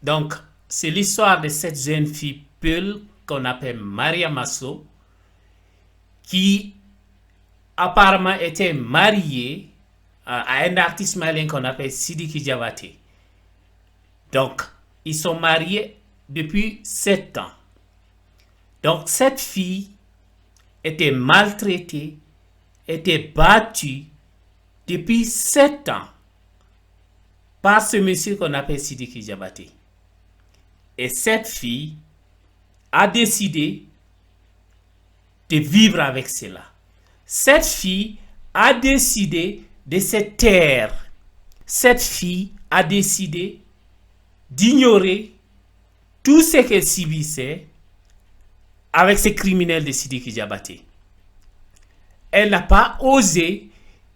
Donc, c'est l'histoire de cette jeune fille Peul qu'on appelle Maria Masso, qui apparemment était mariée à un artiste malien qu'on appelle Sidiki Diabaté. Donc, ils sont mariés depuis 7 ans. Donc, cette fille était maltraitée, était battue depuis 7 ans par ce monsieur qu'on appelle Sidiki Diabaté. Et cette fille a décidé de vivre avec cela. Cette fille a décidé de se taire. Cette fille a décidé d'ignorer tout ce qu'elle subissait avec ces criminels de Sidiki Diabaté. Elle n'a pas osé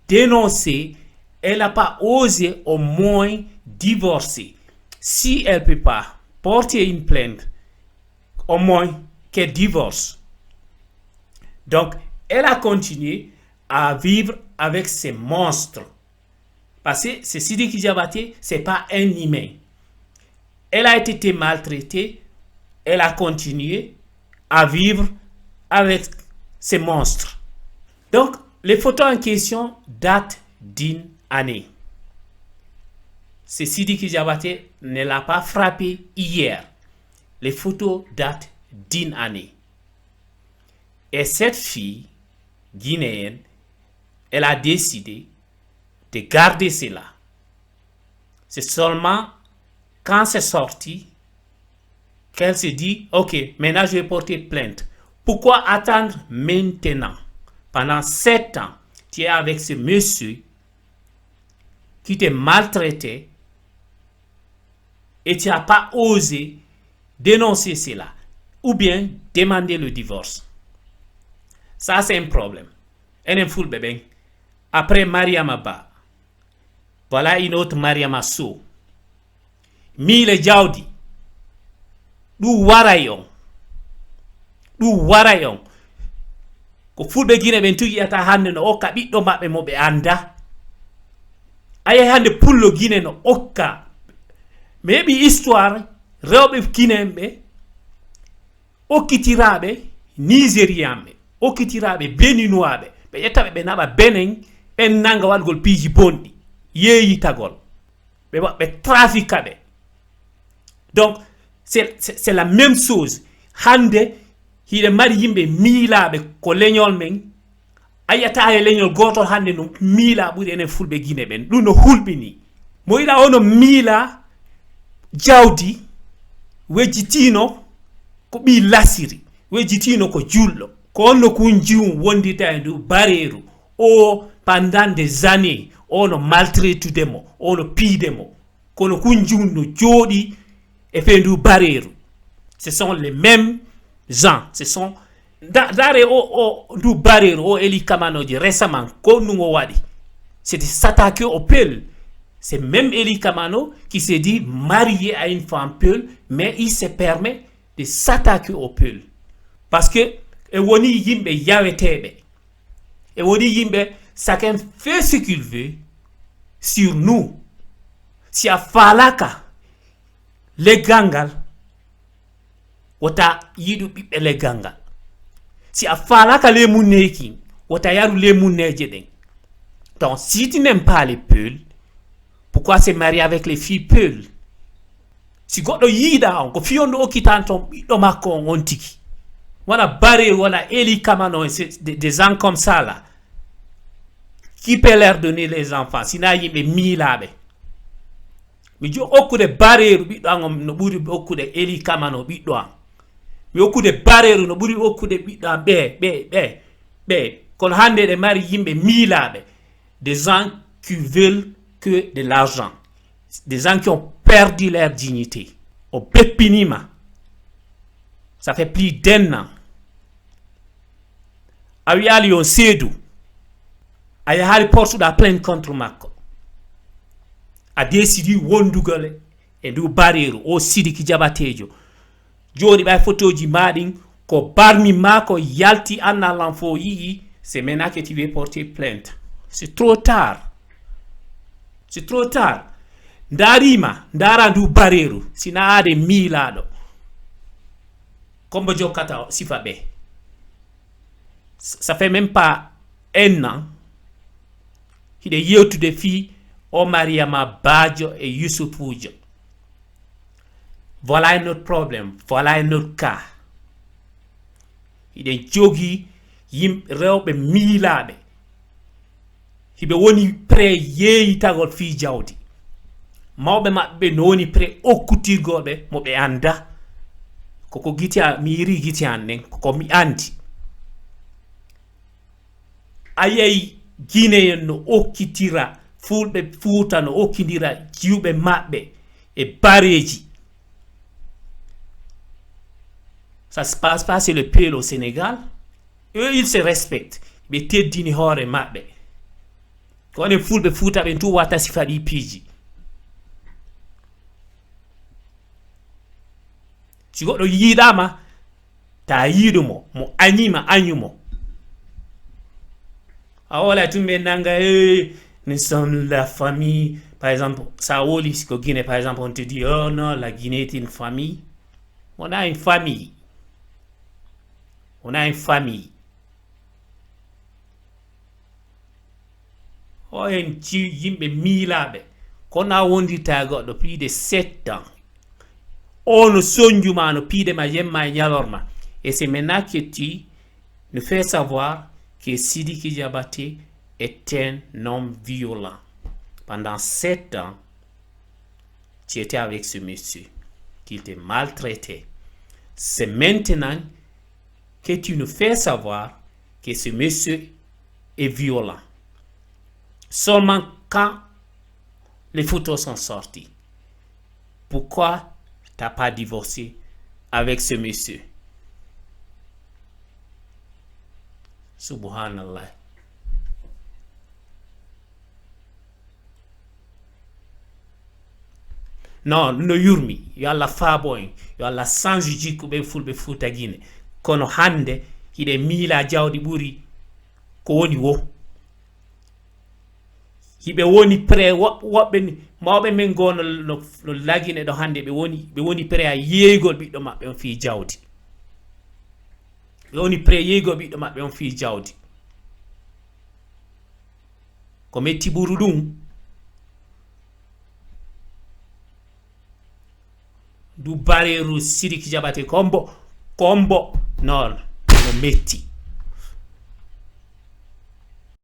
dénoncer, elle n'a pas osé au moins divorcer. Si elle ne peut pas porter une plainte, au moins qu'elle divorce. Donc, elle a continué à vivre avec ces monstres. Parce que ce Sidiki Diabaté, ce n'est pas un humain. Elle a été maltraitée, elle a continué à vivre avec ces monstres. Donc, les photos en question datent d'une année. Ce Sidiki Diabaté ne l'a pas frappé hier. Les photos datent d'une année. Et cette fille guinéenne, elle a décidé de garder cela. C'est seulement quand c'est sorti qu'elle se dit, ok, maintenant je vais porter plainte. Pourquoi attendre maintenant? Pendant 7 ans, tu es avec ce monsieur qui te maltraitait et tu n'as pas osé dénoncer cela ou bien demander le divorce. Ça, c'est un problème. Un full bébé. Après Mariama Ba, voilà une autre Mariama So. Mile Jaudi. Du warayon. Ko fulbe Guinée ben tugi ata hande no okka biddo mabbe mo be anda. Aye hande pullo Guinée no okka. Mais bi histoire rewbe Guinée be okkitirabe Nigériambe, okkitirabe Béninoibe, be yettabe be naba Benin ben nanga wadgol piji bondi, yeyi tagol. Be traficabe. Donc c'est la même chose. Hande hide mari yimbe miilabe ko leñol men ayata e leñol goto hande no miila buri enen fulbe Guinée ben dum no hulbini mo ida ono miila jawdi wejitino ko bi lasiri wejitino ko jullo ko onno kunjium wondita e du bareru o pendant des années ono maltraitudemo ono pidemo kono kunjium no jodi e fendu bareru. Ce sont les mêmes gens. Ce sont dare du barero Eli Kamanoji récemment comme nous wadi. C'est de s'attaquer au Peul. C'est même Eli Kamano qui s'est dit marié à une femme Peul, mais il se permet de s'attaquer au Peul. Parce que woni yimbe yawetebe. Et woni yimbe chacun fait ce qu'il veut sur nous. Si a falaka les gangal wota yidu bibbe le gangal. Si a falaka les muneki wota yaru les muneje den. Donc si tu n'aimes pas les Peuls, pourquoi se marier avec les filles Peuls? Si godo yida on ko fiondo okitanto biddo makko on tiki. Wana baré wana Eli Kamano des gens comme ça là qui peut leur donner les enfants sina yimbe milabe. Mi jo okude barreru biddo angom no buri okude Eli Kamano biddo am. Mi okude barreru no buri okude biddo am be kon hande de mari yimbe milabe, des gens qui veulent que de l'argent, des gens qui ont perdu leur dignité au Pepinima. Ça fait plus d'1 an. Awiali on sedu ayahali portu da plainte contre Mako. A décidé wondugale e du barreru o Sidiki Diabatejo joni bay photoji madin ko barmi mako yalti anna l'enfant yi, c'est maintenant que tu veux porter plainte. C'est trop tard. darima ndara ndu bareru sina ade milado kombo jokata sifabe. Ça fait même pas un an il est yetu de filles au Mariama Badjo et Youssouf Poujo. Voilà un autre problème, voilà un autre cas. Il est jogi yim rewbe milabe hibe woni pre yeyi tagol fi jawdi mawbe mabbe no woni pre okkutirgobe mo be anda koko giti mi yiri giti annen ko mi andi ayay Guinéen no okkitira fulbe fuuta no okkindira jiwbe mabbe e bareji. Ça se passe pas c'est le pire au Sénégal. Eux ils se respectent be teddini hore mabbe ko ne fulbe fuuta be tu wata sifadi piji ci goddo yidama ta yidumo mo anyima anyumo awala tumbe nanga nous sommes la famille par exemple ça woli ko Guinée par exemple on te dit oh non la Guinée est une famille. On a une famille, on a une famille. Oyen ci yimbe milabe kona wondita goddo plus de 7 ans ono sonjuma no pide ma yemma e nyalorma et c'est maintenant que tu nous fais savoir que Sidiki Diabaté est un homme violent. Pendant 7 ans tu étais avec ce monsieur qui te maltraitait. C'est maintenant que tu nous fais savoir que ce monsieur est violent. Seulement quand les photos sont sorties. Pourquoi t'as pas divorcé avec ce monsieur? Subhanallah. Non, no yurmi, yo alla faboy, yo alla sanju jikku be fulbe futa Guinée. Kono hande hide mila jawdi buri ko woni wo. Hibe woni pre wobbe mawbe men gono no lagine do hande be woni pre a yeygol biddo mabbe on fi jawdi. Be woni pre yeygol biddo mabbe on fi jawdi. Ko metti buru dum du bareru Sidiki Diabaté kombo non no metti